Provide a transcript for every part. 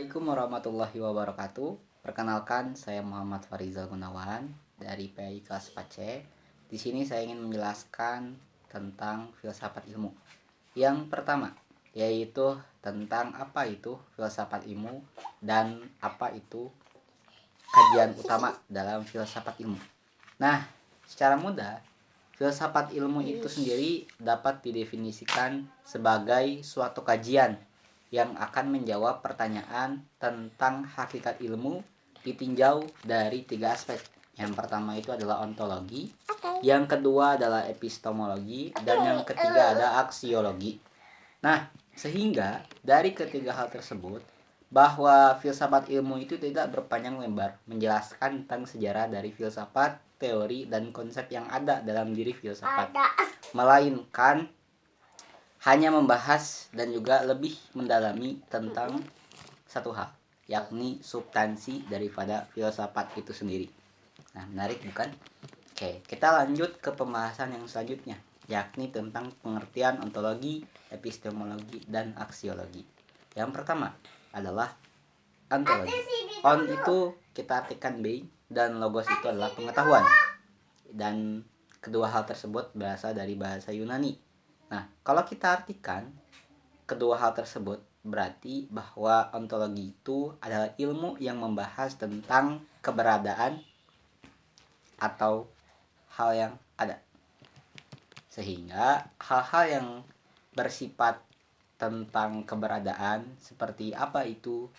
Assalamualaikum warahmatullahi wabarakatuh. Perkenalkan, saya Muhammad Farizal Gunawan dari PI kelas 4C. Di sini saya ingin menjelaskan tentang filsafat ilmu. Yang pertama, yaitu tentang apa itu filsafat ilmu dan apa itu kajian utama dalam filsafat ilmu. Nah, secara mudah, filsafat ilmu itu sendiri dapat didefinisikan sebagai suatu kajian yang akan menjawab pertanyaan tentang hakikat ilmu ditinjau dari 3 aspek. Yang pertama itu adalah ontologi, yang kedua adalah epistemologi, dan yang ketiga ada aksiologi. Nah, sehingga dari ketiga hal tersebut, bahwa filsafat ilmu itu tidak berpanjang lebar menjelaskan tentang sejarah dari filsafat, teori, dan konsep yang ada dalam diri filsafat, melainkan hanya membahas dan juga lebih mendalami tentang satu hal, yakni substansi daripada filsafat itu sendiri. Nah, menarik bukan? Oke, kita lanjut ke pembahasan yang selanjutnya, yakni tentang pengertian ontologi, epistemologi, dan aksiologi. Yang pertama adalah ontologi. On itu kita artikan being, dan logos itu adalah pengetahuan. Dan kedua hal tersebut berasal dari bahasa Yunani. Nah, kalau kita artikan kedua hal tersebut, berarti bahwa ontologi itu adalah ilmu yang membahas tentang keberadaan atau hal yang ada. Sehingga hal-hal yang bersifat tentang keberadaan seperti apa itu,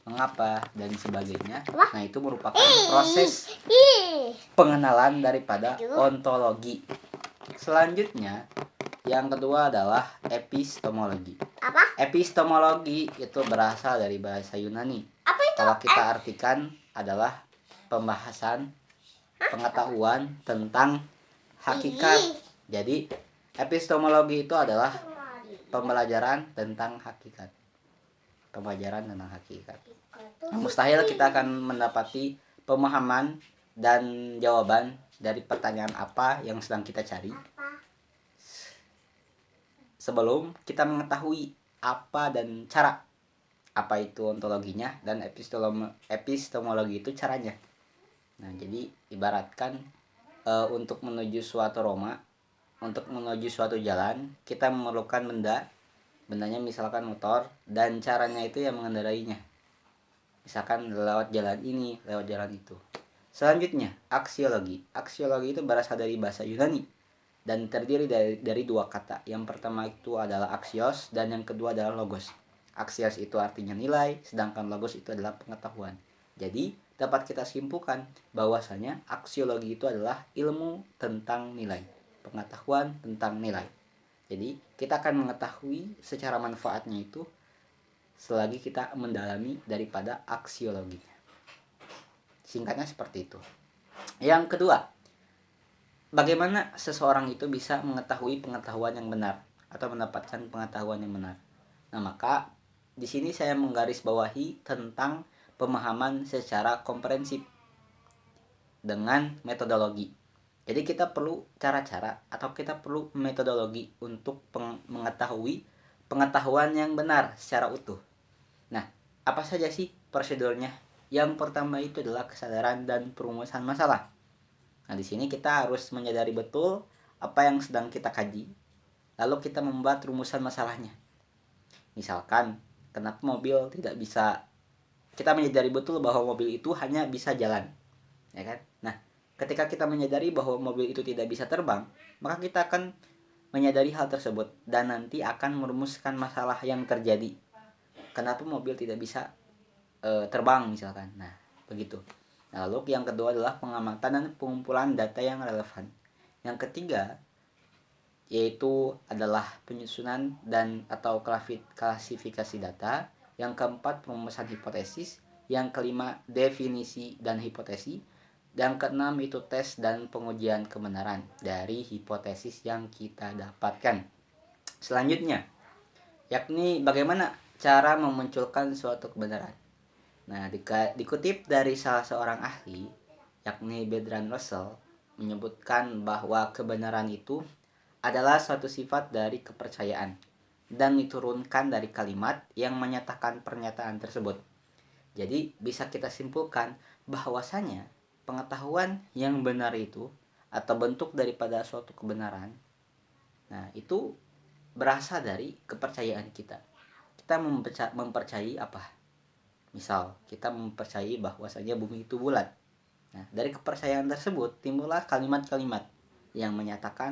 mengapa, dan sebagainya, nah itu merupakan proses pengenalan daripada ontologi. Selanjutnya, yang kedua adalah epistemologi. Epistemologi itu berasal dari bahasa Yunani. Kalau kita artikan adalah pembahasan pengetahuan tentang hakikat. Jadi, epistemologi itu adalah pembelajaran tentang hakikat. Pembelajaran tentang hakikat. Mustahil kita akan mendapati pemahaman dan jawaban dari pertanyaan apa yang sedang kita cari sebelum kita mengetahui apa dan cara apa itu ontologinya, dan epistemologi itu caranya. Nah, jadi ibaratkan untuk menuju suatu Roma, untuk menuju suatu jalan, kita memerlukan bendanya misalkan motor, dan caranya itu yang mengendarainya. Misalkan lewat jalan ini, lewat jalan itu. Selanjutnya, aksiologi. Aksiologi itu berasal dari bahasa Yunani dan terdiri dari dua kata. Yang pertama itu adalah aksios dan yang kedua adalah logos. Aksios itu artinya nilai, sedangkan logos itu adalah pengetahuan. Jadi dapat kita simpulkan bahwasanya aksiologi itu adalah ilmu tentang nilai, pengetahuan tentang nilai. Jadi kita akan mengetahui secara manfaatnya itu selagi kita mendalami daripada aksiologinya. Singkatnya seperti itu. Yang kedua, bagaimana seseorang itu bisa mengetahui pengetahuan yang benar atau mendapatkan pengetahuan yang benar? Nah, maka di sini saya menggarisbawahi tentang pemahaman secara komprehensif dengan metodologi. Jadi kita perlu cara-cara atau kita perlu metodologi untuk mengetahui pengetahuan yang benar secara utuh. Nah, apa saja sih prosedurnya? Yang pertama itu adalah kesadaran dan perumusan masalah. Nah, di sini kita harus menyadari betul apa yang sedang kita kaji, lalu kita membuat rumusan masalahnya. Misalkan, kenapa mobil tidak bisa, kita menyadari betul bahwa mobil itu hanya bisa jalan, ya kan? Nah, ketika kita menyadari bahwa mobil itu tidak bisa terbang, maka kita akan menyadari hal tersebut dan nanti akan merumuskan masalah yang terjadi. Kenapa mobil tidak bisa terbang misalkan. Nah, begitu. Lalu yang kedua adalah pengamatan dan pengumpulan data yang relevan. Yang ketiga yaitu adalah penyusunan dan atau klasifikasi data. Yang keempat perumusan hipotesis. Yang kelima definisi dan hipotesis. Yang keenam itu tes dan pengujian kebenaran dari hipotesis yang kita dapatkan. Selanjutnya, yakni bagaimana cara memunculkan suatu kebenaran. Nah, dikutip dari salah seorang ahli, yakni Bertrand Russell, menyebutkan bahwa kebenaran itu adalah suatu sifat dari kepercayaan dan diturunkan dari kalimat yang menyatakan pernyataan tersebut. Jadi bisa kita simpulkan bahwasanya pengetahuan yang benar itu atau bentuk daripada suatu kebenaran, nah itu berasal dari kepercayaan kita. Kita mempercayai apa? Misal kita mempercayai bahwasanya bumi itu bulat. Nah, dari kepercayaan tersebut timbullah kalimat-kalimat yang menyatakan